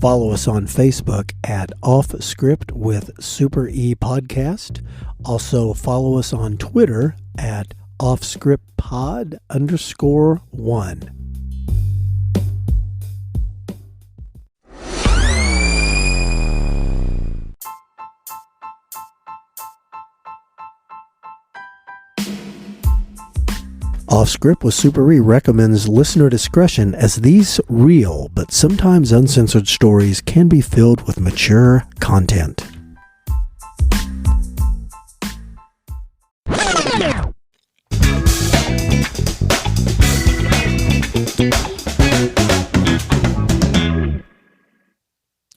Follow us on Facebook at Off Script with Super E Podcast. Also follow us on Twitter at offscriptpod_1. Off Script with Super E recommends listener discretion, as these real but sometimes uncensored stories can be filled with mature content.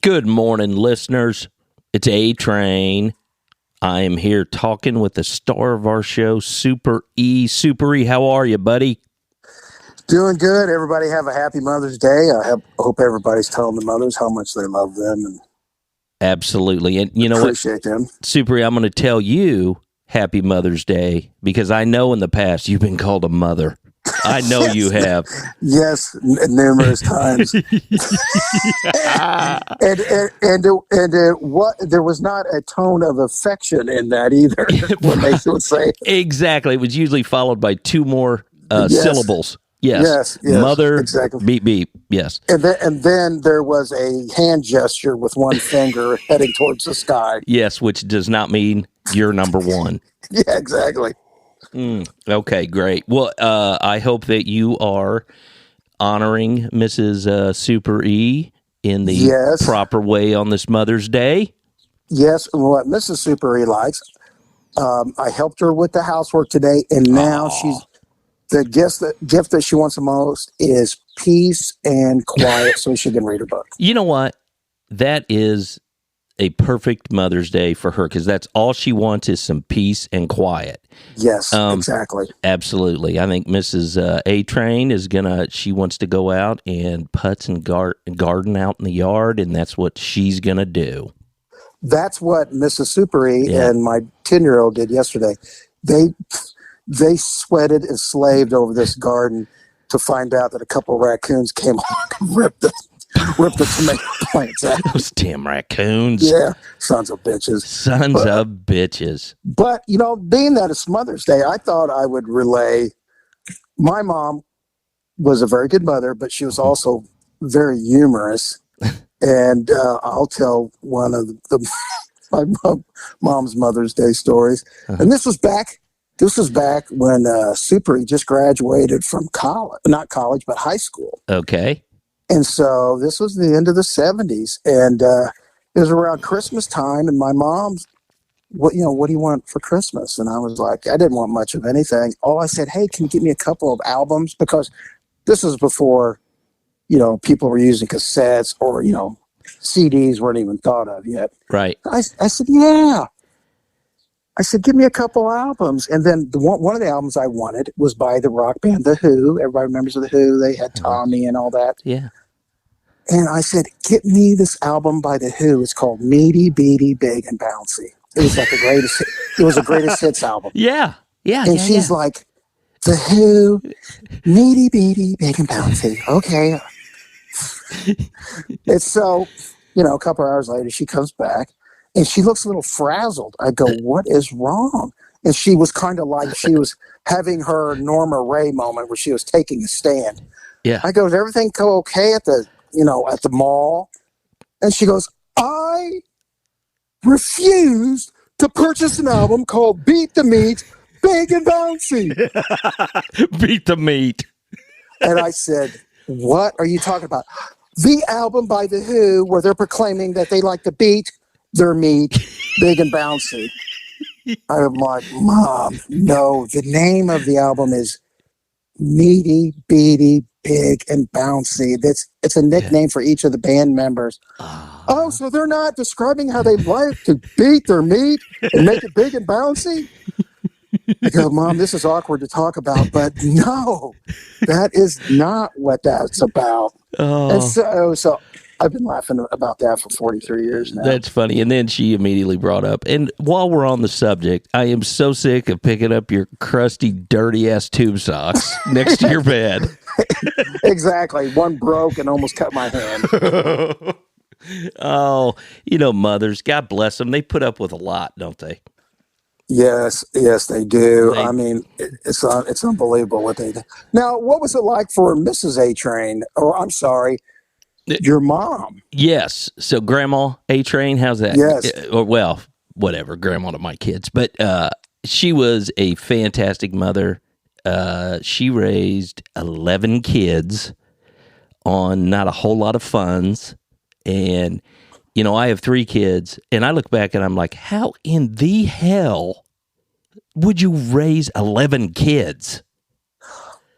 Good morning, listeners. It's A-Train. I am here talking with the star of our show, Super E. Super E, how are you, buddy? Doing good. Everybody have a happy Mother's Day. I hope everybody's telling the mothers how much they love them and absolutely. And you know appreciate them. Super E, I'm going to tell you happy Mother's Day because I know in the past you've been called a mother. I know Yes. you have. Yes, numerous times. There was not a tone of affection in that either. When they would say Exactly. It was usually followed by two more Yes. syllables. Yes. Mother, exactly. beep, beep. Yes. And then there was a hand gesture with one finger heading towards the sky. Yes, which does not mean you're number one. Yeah, exactly. Okay, great. Well, I hope that you are honoring Mrs. Super E in the Yes. proper way on this Mother's Day. Yes, what Mrs. Super E likes. I helped her with the housework today, and now the gift that she wants the most is peace and quiet, so she can read her book. You know what? That is a perfect Mother's Day for her because that's all she wants is some peace and quiet. Yes, exactly. Absolutely. I think Mrs. A-Train is she wants to go out and putz and garden out in the yard, and that's what she's going to do. That's what Mrs. Super E and my 10-year-old did yesterday. They sweated and slaved over this garden to find out that a couple of raccoons came along and ripped the tomato plants out. Those damn raccoons. Yeah, sons of bitches. Sons of bitches. But, being that it's Mother's Day, I thought I would relay. My mom was a very good mother, but she was also very humorous. And I'll tell one of my mom's Mother's Day stories. And this was back when Super E just graduated from college, not college, but high school. Okay. And so this was the end of the 70s. And it was around Christmas time. And my mom's, what do you want for Christmas? And I was like, I didn't want much of anything. All I said, hey, can you get me a couple of albums? Because this was before, people were using cassettes or, CDs weren't even thought of yet. Right. I said, yeah. I said, give me a couple albums. And then one of the albums I wanted was by the rock band The Who. Everybody remembers The Who. They had Tommy and all that. Yeah. And I said, get me this album by The Who. It's called Meaty, Beady, Big, and Bouncy. It was like it was a greatest hits album. Yeah. Yeah. And she's like, The Who, Meaty, Beady, Big, and Bouncy. Okay. And so, a couple hours later, she comes back. And she looks a little frazzled. I go, what is wrong? And she was kind of like she was having her Norma Ray moment where she was taking a stand. Yeah. I go, does everything go okay at the mall? And she goes, I refused to purchase an album called Beat the Meat, Big and Bouncy. Beat the meat. And I said, what are you talking about? The album by The Who where they're proclaiming that they like to beat their meat, big and bouncy. I'm like, Mom, no, the name of the album is Meaty, Beady, Big, and Bouncy. It's a nickname for each of the band members. Oh, so they're not describing how they like to beat their meat and make it big and bouncy? I go, Mom, this is awkward to talk about, but no, that is not what that's about. And so I've been laughing about that for 43 years now. That's funny. And then she immediately brought up, and while we're on the subject, I am so sick of picking up your crusty, dirty-ass tube socks next to your bed. Exactly. One broke and almost cut my hand. Oh, mothers, God bless them. They put up with a lot, don't they? Yes, they do. They I mean, it's unbelievable what they do. Now, what was it like for Mrs. A Train, or I'm sorry, your mom? Yes. So Grandma A Train, how's that? Yes. Or well, whatever, Grandma to my kids. But she was a fantastic mother. She raised 11 kids on not a whole lot of funds. And, I have 3 kids, and I look back and I'm like, how in the hell would you raise 11 kids?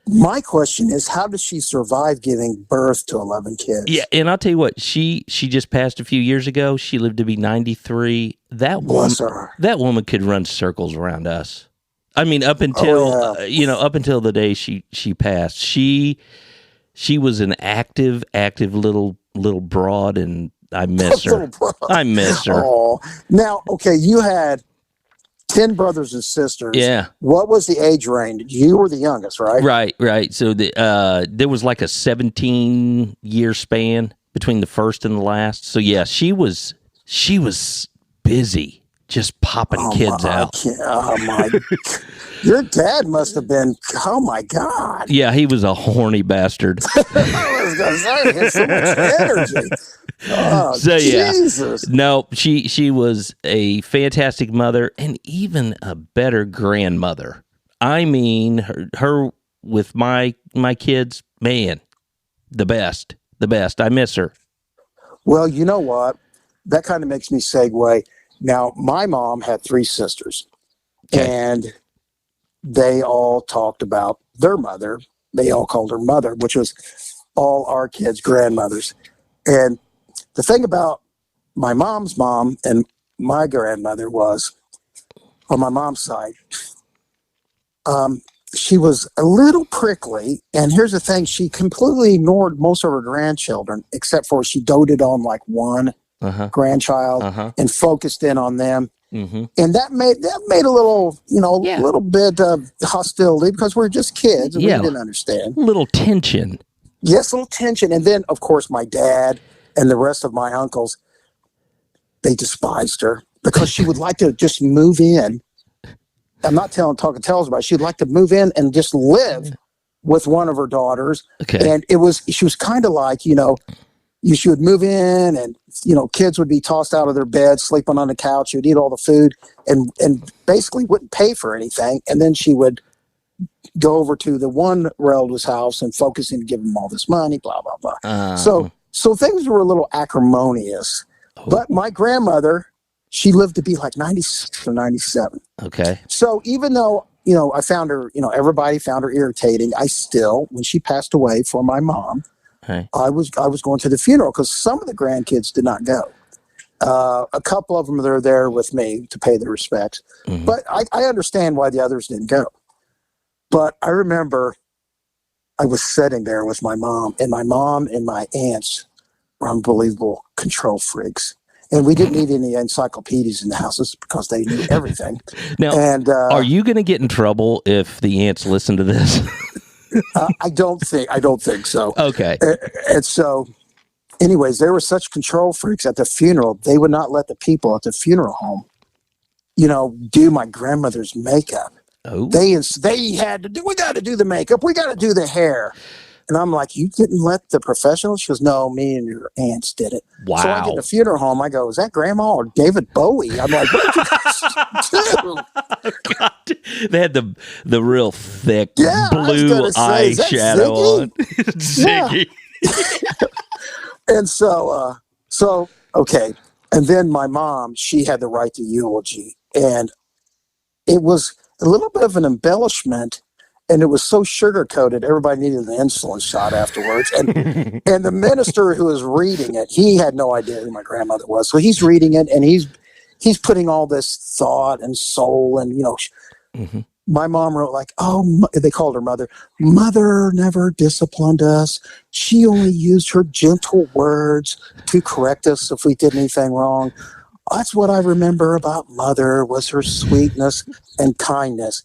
My question is, how does she survive giving birth to 11 kids? Yeah, and I'll tell you what, she just passed a few years ago. She lived to be 93. Bless her. That woman could run circles around us. I mean, up until up until the day she passed, she was an active little broad, and I miss her. I miss her. Oh, now, okay, you had 10 brothers and sisters. Yeah. What was the age range? You were the youngest, right? Right. So there was like a 17-year span between the first and the last. So yeah, she was busy just popping kids out. Your dad must have been. Oh my God. Yeah, he was a horny bastard. I was gonna say, he had so much energy. Oh, So Jesus. yeah, no, she was a fantastic mother and even a better grandmother. I mean, her with my kids, man, the best. I miss her. Well, you know what? That kind of makes me segue. Now, my mom had 3 sisters, and they all talked about their mother. They all called her mother, which was all our kids' grandmothers. And the thing about my mom's mom and my grandmother was, on my mom's side, she was a little prickly. And here's the thing, she completely ignored most of her grandchildren, except for she doted on like one grandchild and focused in on them. Mm-hmm. And that made a little, little bit of hostility because we're just kids and we didn't understand. Little tension. Yes, a little tension. And then, of course, my dad and the rest of my uncles, they despised her because she would like to just move in. I'm not talking tales about it. She'd like to move in and just live with one of her daughters. Okay. And she was kind of like, she would move in and, kids would be tossed out of their beds, sleeping on the couch. She would eat all the food and basically wouldn't pay for anything. And then she would go over to the one relative's house and focusing to give them all this money, blah, blah, blah. So things were a little acrimonious. But my grandmother, she lived to be like 96 or 97. Okay. So even though, I found her, everybody found her irritating, I still, when she passed away for my mom, I was going to the funeral because some of the grandkids did not go. A couple of them are there with me to pay their respects. Mm-hmm. But I understand why the others didn't go. But I remember I was sitting there with my mom and my aunts were unbelievable control freaks. And we didn't need any encyclopedias in the houses because they knew everything. Now, are you going to get in trouble if the aunts listen to this? I don't think so. Okay. And so, anyways, there were such control freaks at the funeral. They would not let the people at the funeral home, do my grandmother's makeup. Oh. They had to do. We got to do the makeup. We got to do the hair. And I'm like, you didn't let the professionals? She goes, no, me and your aunts did it. Wow. So I get to the funeral home. I go, is that Grandma or David Bowie? I'm like, what did you guys do? Oh, God. They had the real thick blue eyeshadow on. Ziggy. And so, okay. And then my mom, she had to write the eulogy. And it was a little bit of an embellishment. And it was so sugar-coated, everybody needed an insulin shot afterwards. And and the minister who was reading it, he had no idea who my grandmother was. So he's reading it, and he's putting all this thought and soul. And, my mom wrote like, they called her mother. Mother never disciplined us. She only used her gentle words to correct us if we did anything wrong. That's what I remember about Mother was her sweetness and kindness.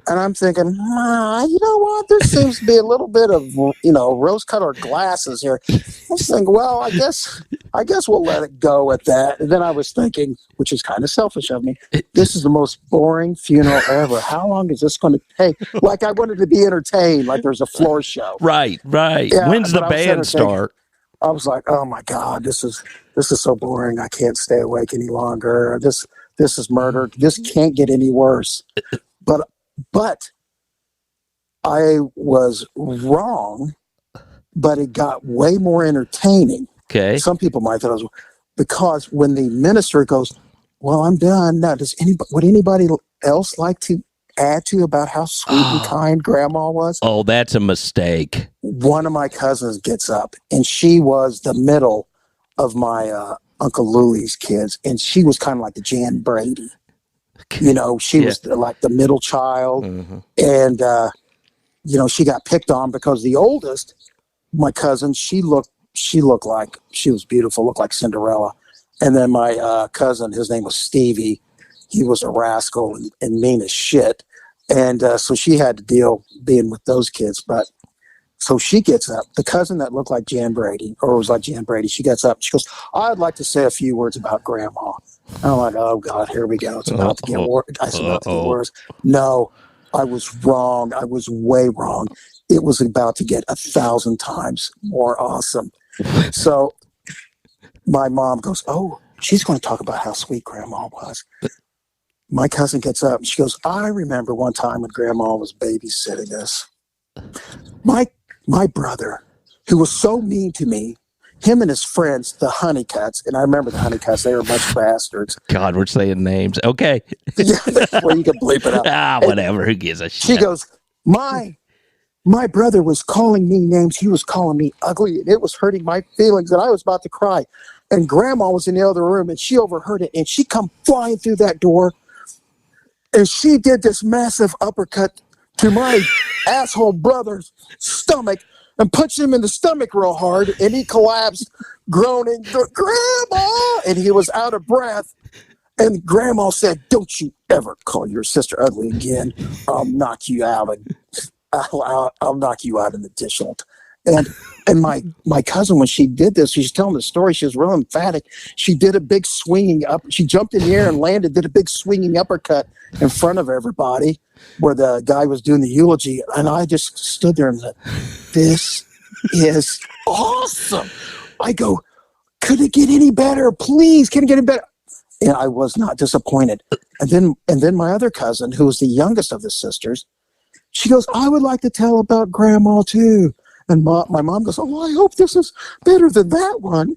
And I'm thinking, you know what? There seems to be a little bit of, rose-colored glasses here. I was thinking, well, I guess I guess we'll let it go at that. And then I was thinking, which is kind of selfish of me, this is the most boring funeral ever. How long is this going to take? Like, I wanted to be entertained, like there's a floor show. Right. Yeah, When's the but I was band entertained. start? I was like, oh my God, this is so boring. I can't stay awake any longer. This is murder. This can't get any worse. But I was wrong, but it got way more entertaining. Okay. Some people might thought it was because when the minister goes, well, I'm done. Now, would anybody else like to add to about how sweet and kind Grandma was? Oh, that's a mistake. One of my cousins gets up, and she was the middle of my Uncle Louie's kids, and she was kind of like the Jan Brady. You know, she was like the middle child, and she got picked on because the oldest, my cousin, she looked like she was beautiful, looked like Cinderella. And then my cousin, his name was Stevie. He was a rascal and mean as shit. And so she had to deal being with those kids. But so she gets up, the cousin that looked like Jan Brady, or was like Jan Brady, she gets up, she goes, I'd like to say a few words about Grandma. And I'm like, oh God, here we go. It's about to get worse. It's about to get worse. No, I was wrong. I was way wrong. It was about to get 1,000 times more awesome. So my mom goes, oh, she's going to talk about how sweet Grandma was. My cousin gets up and she goes, I remember one time when Grandma was babysitting us. My brother, who was so mean to me, him and his friends, the Honeycuts, and I remember the Honeycuts, they were a bunch of bastards. God, we're saying names. Okay. Yeah, well, you can bleep it out. Whatever. Who gives a shit? She goes, my brother was calling me names. He was calling me ugly, and it was hurting my feelings, and I was about to cry. And Grandma was in the other room, and she overheard it, and she come flying through that door, and she did this massive uppercut to my asshole brother's stomach and punched him in the stomach real hard, and he collapsed, groaning, Grandma! And he was out of breath. And Grandma said, don't you ever call your sister ugly again. I'll knock you out. I'll knock you out in the dish. And my cousin, when she did this, she's telling the story, she was real emphatic. She did a big swinging up. She jumped in the air and landed, did a big swinging uppercut in front of everybody where the guy was doing the eulogy. And I just stood there and said, this is awesome. I go, could it get any better? Please, can it get any better? And I was not disappointed. And then my other cousin, who was the youngest of the sisters, she goes, I would like to tell about Grandma too. And my mom goes, oh, I hope this is better than that one.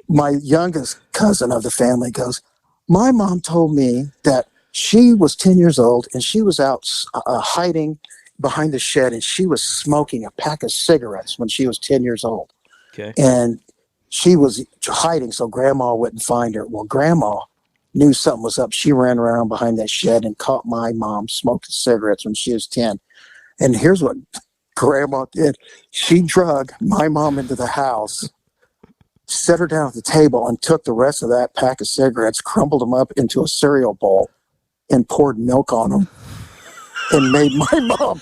My youngest cousin of the family goes, my mom told me that she was 10 years old and she was out hiding behind the shed and she was smoking a pack of cigarettes when she was 10 years old. Okay. And she was hiding so Grandma wouldn't find her. Well, Grandma knew something was up. She ran around behind that shed and caught my mom smoking cigarettes when she was 10. And here's what Grandma did. She drug my mom into the house, set her down at the table, and took the rest of that pack of cigarettes, crumbled them up into a cereal bowl, and poured milk on them, and made my mom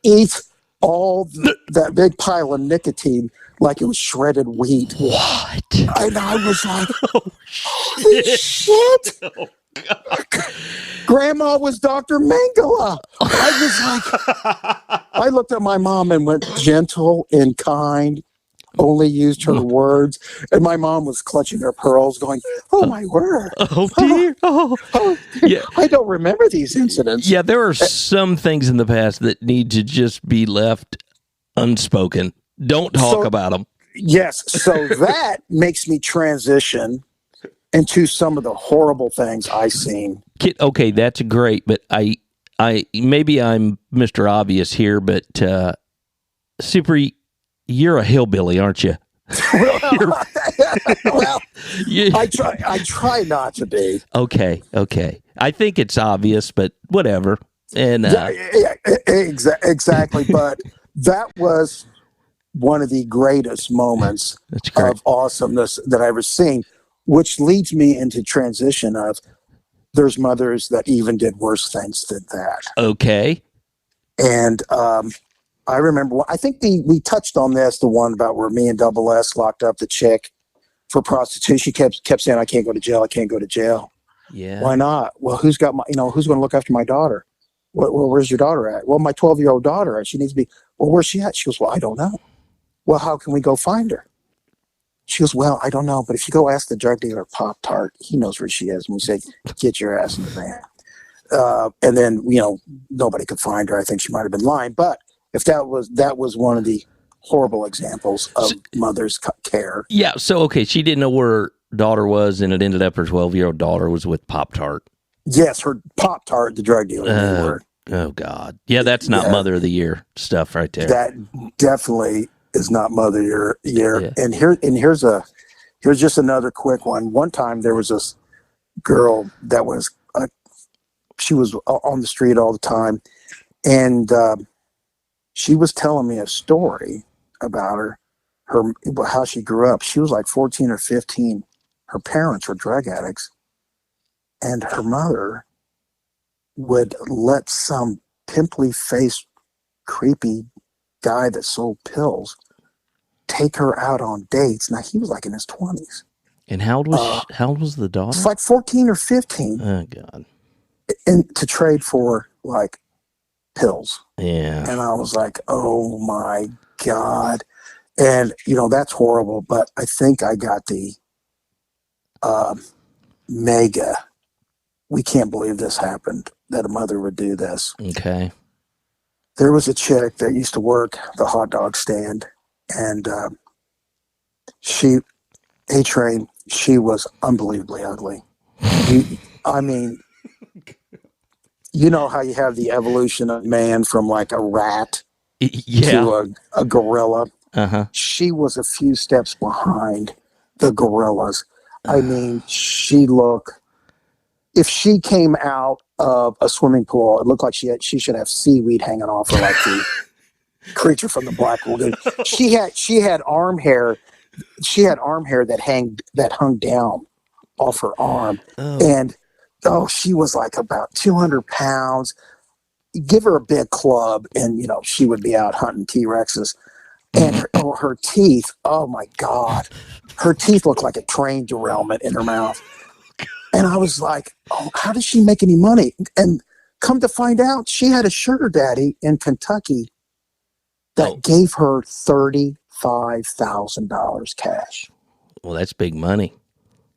eat all that big pile of nicotine like it was shredded wheat. What? And I was like, holy shit. Oh, God. Grandma was Dr. Mengele. I was like, I looked at my mom and went gentle and kind, only used her words. And my mom was clutching her pearls going, oh my word. Oh dear. Oh dear. Yeah. I don't remember these incidents. Yeah, there are some things in the past that need to just be left unspoken. Don't talk about them. Yes. So that makes me transition into some of the horrible things I've seen. Okay, that's great, but I maybe I'm Mr. Obvious here, but Super, you're a hillbilly, aren't you? Well, I try not to be. Okay. I think it's obvious, but whatever. And exactly. But that was one of the greatest moments of awesomeness that I've ever seen, which leads me into transition of there's mothers that even did worse things than that. Okay. And I remember. I think we touched on this. The one about where me and Double S locked up the chick for prostitution. She kept saying, "I can't go to jail. I can't go to jail." Yeah. Why not? Well, who's got my? Who's going to look after my daughter? Where's your daughter at? Well, my 12-year-old daughter. She needs to be. Well, where's she at? She goes, well, I don't know. Well, how can we go find her? She goes, well, I don't know, but if you go ask the drug dealer Pop Tart, he knows where she is. And we say, get your ass in the van. And then, nobody could find her. I think she might have been lying. But if that was one of the horrible examples of mother's care. Yeah. So, okay, she didn't know where her daughter was, and it ended up her 12-year-old daughter was with Pop Tart. Yes, her Pop Tart, the drug dealer. Oh, God. Yeah, that's not Mother of the Year stuff right there. That definitely is not Mother of the Year. Yeah. And here's just another quick one. One time there was this girl that was she was on the street all the time, and she was telling me a story about her how she grew up. She was like 14 or 15. Her parents were drug addicts, and her mother would let some pimply-faced, creepy guy that sold pills take her out on dates. Now, he was like in his 20s. And how old was the daughter? It's like 14 or 15. Oh, God. And to trade for, like, pills. Yeah. And I was like, oh, my God. And, that's horrible. But I think I got the mega, we can't believe this happened, that a mother would do this. Okay. There was a chick that used to work the hot dog stand, and she was unbelievably ugly. You know how you have the evolution of man from like a rat to a gorilla? Uh-huh. She was a few steps behind the gorillas. She looked, if she came out of a swimming pool, it looked like she should have seaweed hanging off her, like the creature from the Black Lagoon. She had arm hair. She had arm hair that hung down off her arm, and she was like about 200 pounds. Give her a big club, and she would be out hunting T-Rexes. And her teeth, oh my God, her teeth looked like a train derailment in her mouth. And I was like, oh, how does she make any money? And come to find out, she had a sugar daddy in Kentucky that gave her $35,000 cash. Well, that's big money.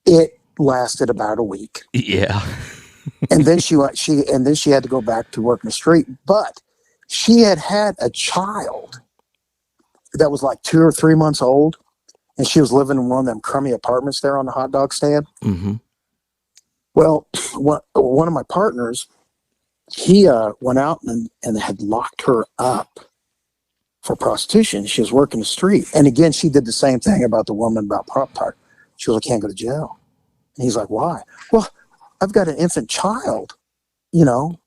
It lasted about a week. Yeah. And then she had to go back to work in the street. But she had a child that was like 2 or 3 months old, and she was living in one of them crummy apartments there on the hot dog stand. Mm-hmm. Well, one of my partners, he went out and had locked her up for prostitution. She was working the street. And again, she did the same thing about the woman about Pop Tart. She was like, I can't go to jail. And he's like, why? Well, I've got an infant child, and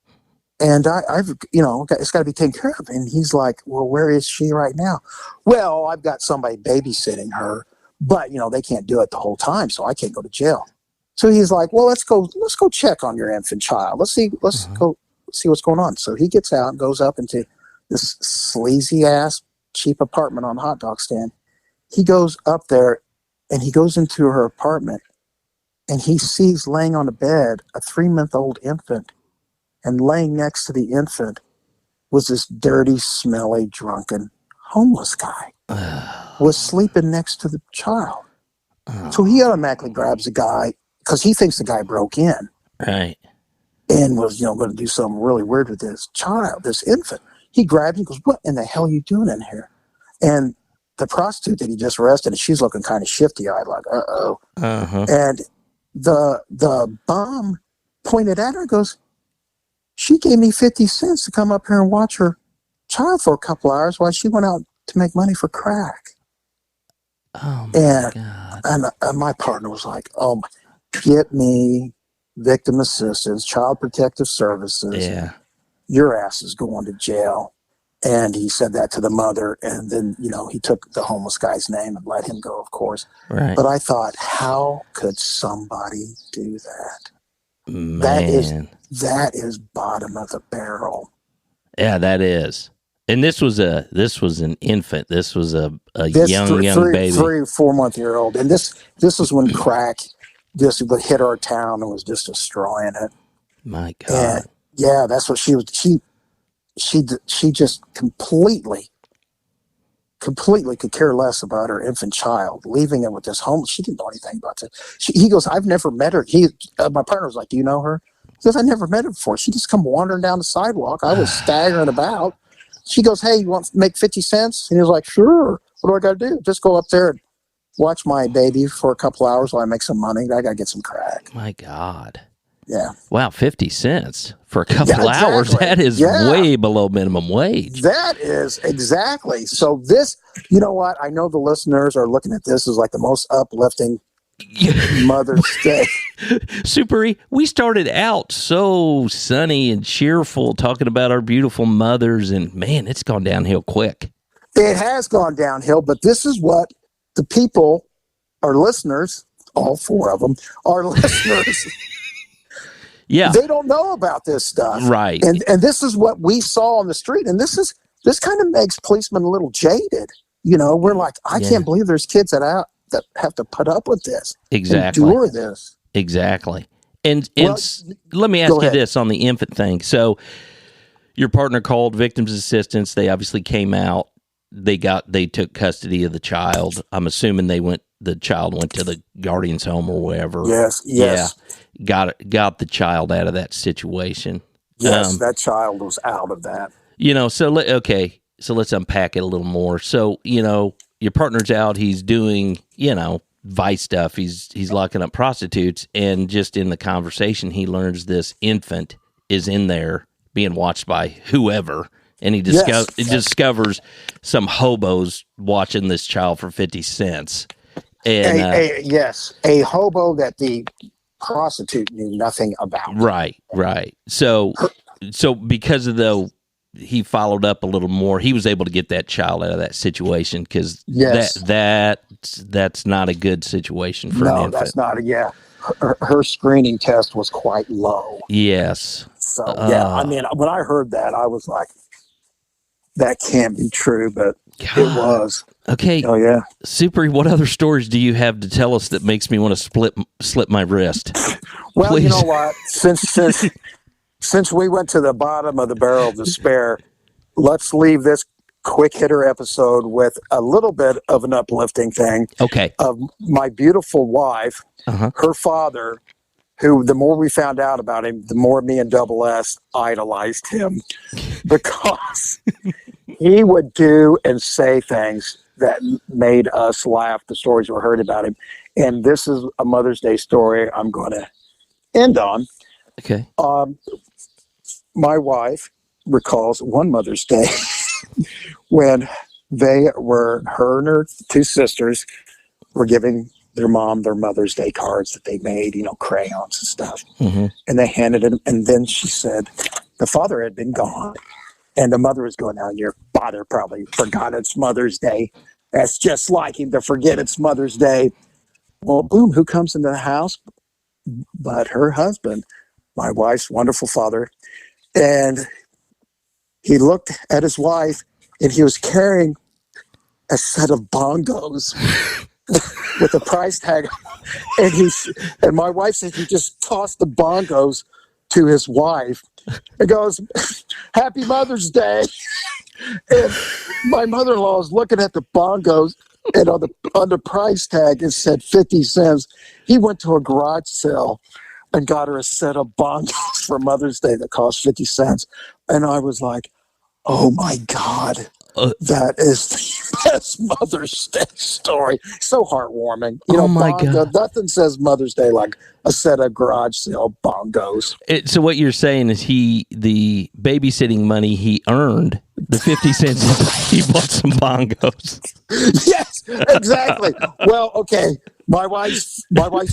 I've it's got to be taken care of. And he's like, well, where is she right now? Well, I've got somebody babysitting her, but they can't do it the whole time, so I can't go to jail. So he's like, well, let's go check on your infant child. Let's go see what's going on. So he gets out and goes up into this sleazy ass cheap apartment on the hot dog stand. He goes up there and he goes into her apartment, and he sees laying on a bed a 3-month-old infant, and laying next to the infant was this dirty, smelly, drunken, homeless guy. Was sleeping next to the child. So he automatically grabs the guy because he thinks the guy broke in. Right. And was, going to do something really weird with this child, this infant. He grabs him and goes, what in the hell are you doing in here? And the prostitute that he just arrested, she's looking kind of shifty-eyed, like, uh-oh. Uh-huh. And the bum pointed at her and goes, she gave me 50 cents to come up here and watch her child for a couple hours while she went out to make money for crack. Oh, my God. And my partner was like, oh, get me victim assistance, child protective services. Yeah. Your ass is going to jail. And he said that to the mother. And then, he took the homeless guy's name and let him go, of course. Right. But I thought, how could somebody do that? Man. That is bottom of the barrel. Yeah, that is. And this was an infant. This was a This young baby. 3 or 4 month year old, and this is when crack just hit our town and was just destroying it. My God. And yeah, that's what she was. She just completely could care less about her infant child, leaving it with this homeless. She didn't know anything about this. He goes, I've never met her. My partner was like, do you know her? He goes, I never met her before. She just come wandering down the sidewalk. I was staggering about. She goes, hey, you want to make 50 cents? And he was like, sure. What do I got to do? Just go up there and watch my baby for a couple hours while I make some money. I got to get some crack. My God. Yeah. Wow, 50 cents for a couple Yeah, exactly. hours. That is way below minimum wage. That is exactly. So this, you know what? I know the listeners are looking at this as like the most uplifting Mother's Day. Super E, we started out so sunny and cheerful talking about our beautiful mothers, and man, it's gone downhill quick. It has gone downhill, but this is what the people, our listeners, all 4 of them, our listeners, yeah, they don't know about this stuff. Right. And this is what we saw on the street. And this kind of makes policemen a little jaded. You know, we're like, I can't believe there's kids that have to put up with this. Exactly. Endure this. Exactly. And let me ask you this on the infant thing. So your partner called victims assistance. They obviously came out. They took custody of the child. I'm assuming the child went to the guardian's home or wherever. Yes. Yeah. Got the child out of that situation. Yes, that child was out of that. You know, so let's unpack it a little more. So, you know, your partner's out, he's doing, you know, vice stuff. He's locking up prostitutes, and just in the conversation he learns this infant is in there being watched by whoever, and he discovers some hobos watching this child for 50 cents. And a hobo that the prostitute knew nothing about. Right. So because of he followed up a little more, he was able to get that child out of that situation, because that's not a good situation for an infant. No, that's not. Her screening test was quite low. Yes. So I mean, when I heard that, I was like, that can't be true, but God. It was. Okay. Oh yeah. Super, what other stories do you have to tell us that makes me want to slip my wrist? Well, Please. You know what? Since we went to the bottom of the barrel of despair, let's leave this quick hitter episode with a little bit of an uplifting thing. Okay. Of my beautiful wife, her father, who the more we found out about him, the more me and Double S idolized him, because he would do and say things that made us laugh, the stories we heard about him. And this is a Mother's Day story I'm going to end on. Okay. My wife recalls one Mother's Day when her and her 2 sisters were giving their mom their Mother's Day cards that they made, you know, crayons and stuff. Mm-hmm. And they handed it, and then she said the father had been gone, and the mother was going, now your father probably forgot it's Mother's Day. That's just like him to forget it's Mother's Day. Well, boom, who comes into the house but her husband, my wife's wonderful father. And he looked at his wife, and he was carrying a set of bongos with a price tag. And my wife said he just tossed the bongos to his wife and goes, "Happy Mother's Day." And my mother-in-law was looking at the bongos, and on the price tag it said 50 cents. He went to a garage sale and got her a set of bongos for Mother's Day that cost 50 cents. And I was like, oh my God, that is the best Mother's Day story. So heartwarming. You know, my God. Nothing says Mother's Day like a set of garage sale bongos. So what you're saying is the babysitting money he earned, the 50 cents, he bought some bongos. Yes, exactly. Well, okay. My wife's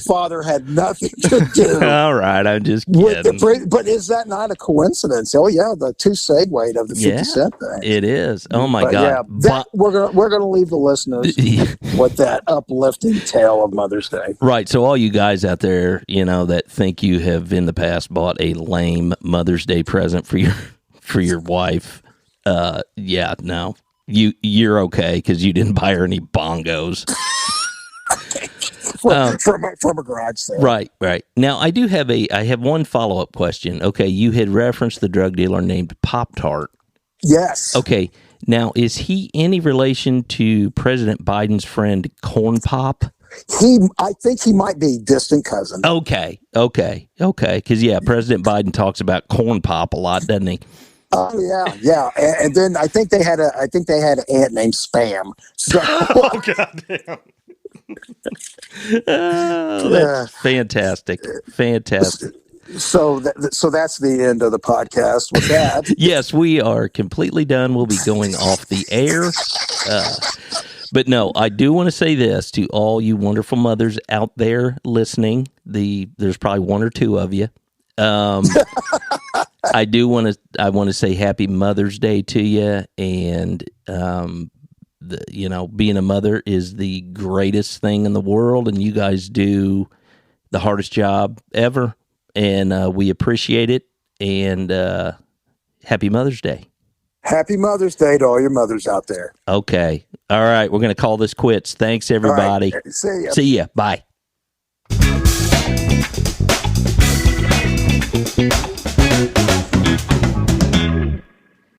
father had nothing to do. All right, I'm just kidding. But is that not a coincidence? Oh yeah, the 2 segued of the 50 cent thing. It is. Oh my God. Yeah, we're gonna leave the listeners with that uplifting tale of Mother's Day. Right. So all you guys out there, you know, that think you have in the past bought a lame Mother's Day present for your wife, Yeah, no, you're okay because you didn't buy her any bongos. From a garage sale. Right. Now I have one follow-up question. Okay, you had referenced the drug dealer named Pop-Tart. Yes. Okay, now is he any relation to President Biden's friend Corn Pop? I think he might be distant cousin. Okay. Because President Biden talks about Corn Pop a lot, doesn't he? Oh yeah. And then I think they had an aunt named Spam. So, Oh goddamn. Oh, that's fantastic. So that's the end of the podcast with that. Yes, we are completely done. We'll be going off the air. But no, I do want to say this to all you wonderful mothers out there listening. There's probably one or two of you. I want to say Happy Mother's Day to you, and being a mother is the greatest thing in the world, and you guys do the hardest job ever, and we appreciate it. And Happy Mother's Day. Happy Mother's Day to all your mothers out there. Okay. All right. We're going to call this quits. Thanks, everybody. Right. See ya. See ya. Bye.